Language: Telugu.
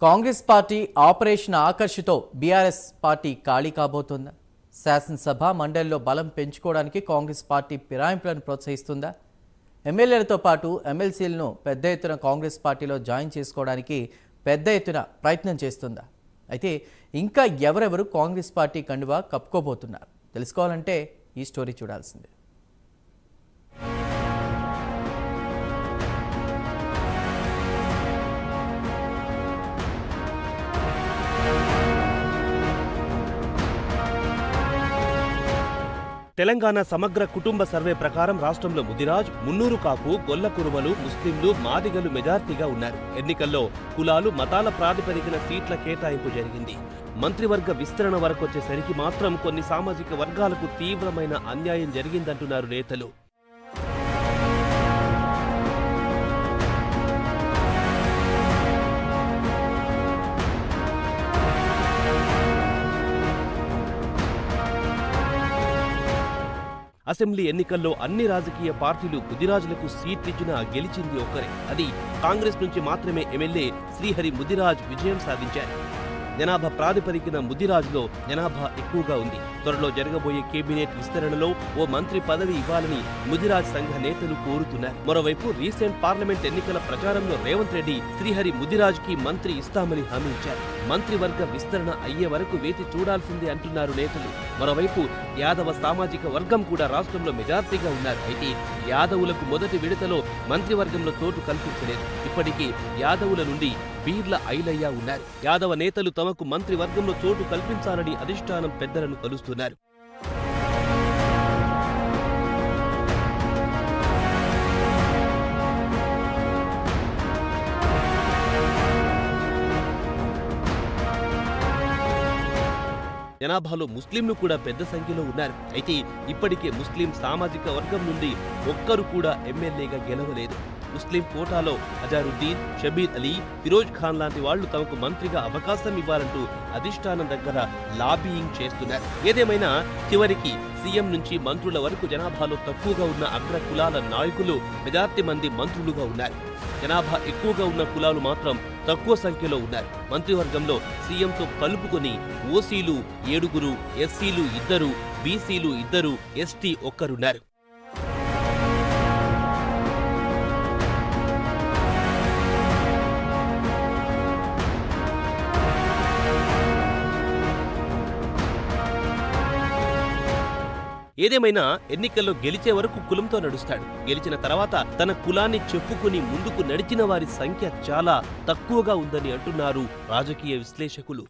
కాంగ్రెస్ పార్టీ ఆపరేషన్ ఆకర్షితో బీఆర్ఎస్ పార్టీ ఖాళీ కాబోతోందా? శాసనసభ మండలిలో బలం పెంచుకోవడానికి కాంగ్రెస్ పార్టీ ఫిరాయింపులను ప్రోత్సహిస్తుందా? ఎమ్మెల్యేలతో పాటు ఎమ్మెల్సీలను పెద్ద ఎత్తున కాంగ్రెస్ పార్టీలో జాయిన్ చేసుకోవడానికి పెద్ద ఎత్తున ప్రయత్నం చేస్తుందా? అయితే ఇంకా ఎవరెవరు కాంగ్రెస్ పార్టీ కండువా కప్పుకోబోతున్నారు? తెలుసుకోవాలంటే ఈ స్టోరీ చూడాల్సిందే. తెలంగాణ సమగ్ర కుటుంబ సర్వే ప్రకారం రాష్ట్రంలో ముదిరాజ్, మున్నూరు కాపు, గొల్ల కురుమలు, ముస్లింలు, మాదిగలు మెజార్టీగా ఉన్నారు. ఎన్నికల్లో కులాలు, మతాల ప్రాతిపదికన సీట్ల కేటాయింపు జరిగింది. మంత్రివర్గ విస్తరణ వరకొచ్చేసరికి మాత్రం కొన్ని సామాజిక వర్గాలకు తీవ్రమైన అన్యాయం జరిగిందంటున్నారు నేతలు. అసెంబ్లీ ఎన్నికల్లో అన్ని రాజకీయ పార్టీలు ముదిరాజులకు సీట్లిచ్చినా గెలిచింది ఒక్కరే. అది కాంగ్రెస్ నుంచి మాత్రమే ఎమ్మెల్యే శ్రీహరి ముదిరాజ్ విజయం సాధించారు. జనాభా ప్రాతిపదికన ముదిరాజులో జనాభా ఎక్కువగా ఉంది. త్వరలో జరగబోయే కేబినెట్ విస్తరణలో ఓ మంత్రి పదవి ఇవ్వాలని ముదిరాజ్ సంఘ నేతలు కోరుతున్నారు. మరోవైపు రీసెంట్ పార్లమెంట్ ఎన్నికల ప్రచారంలో రేవంత్ రెడ్డి శ్రీహరి ముదిరాజ్ కి మంత్రి ఇస్తామని హామీ ఇచ్చారు. మంత్రివర్గ విస్తరణ అయ్యే వరకు వేచి చూడాల్సిందే అంటున్నారు నేతలు. మరోవైపు యాదవ సామాజిక వర్గం కూడా రాష్ట్రంలో మెజార్టీగా ఉన్నారు. అయితే యాదవులకు మొదటి విడతలో మంత్రివర్గంలో చోటు కల్పించలేదు. ఇప్పటికీ యాదవుల నుండి బీర్ల ఐలయ్య ఉన్నారు. యాదవ నేతలు తమకు మంత్రివర్గంలో చోటు కల్పించాలని అధిష్టానం పెద్దలను కలుస్తున్నారు. జనాభాలో ముస్లింలు కూడా పెద్ద సంఖ్యలో ఉన్నారు. అయితే ఇప్పటికే ముస్లిం సామాజిక వర్గం నుండి ఒక్కరు కూడా ఎమ్మెల్యేగా గెలవలేదు. ముస్లిం కోటాలో అజారుద్దీన్, షబీర్ అలీ, ఫిరోజ్ ఖాన్ లాంటి వాళ్లు తమకు మంత్రిగా అవకాశం ఇవ్వాలంటూ అధిష్టానం దగ్గర లాబీయింగ్ చేస్తున్నారు. ఏదేమైనా చివరికి సీఎం నుంచి మంత్రుల వరకు జనాభాలో తక్కువగా ఉన్న అగ్ర కులాల నాయకులు మెజార్టీ మంది మంత్రులుగా ఉన్నారు. జనాభా ఎక్కువగా ఉన్న కులాలు మాత్రం తక్కువ సంఖ్యలో ఉన్నారు. మంత్రివర్గంలో సీఎంతో కలుపుకొని ఓసీలు 7, ఎస్సీలు 2, బీసీలు 2, ఎస్టీ 1 ఉన్నారు. ఏదేమైనా ఎన్నికల్లో గెలిచే వరకు కులంతో నడుస్తాడు. గెలిచిన తర్వాత తన కులాన్ని చెప్పుకుని ముందుకు నడిచిన వారి సంఖ్య చాలా తక్కువగా ఉందని అంటున్నారు రాజకీయ విశ్లేషకులు.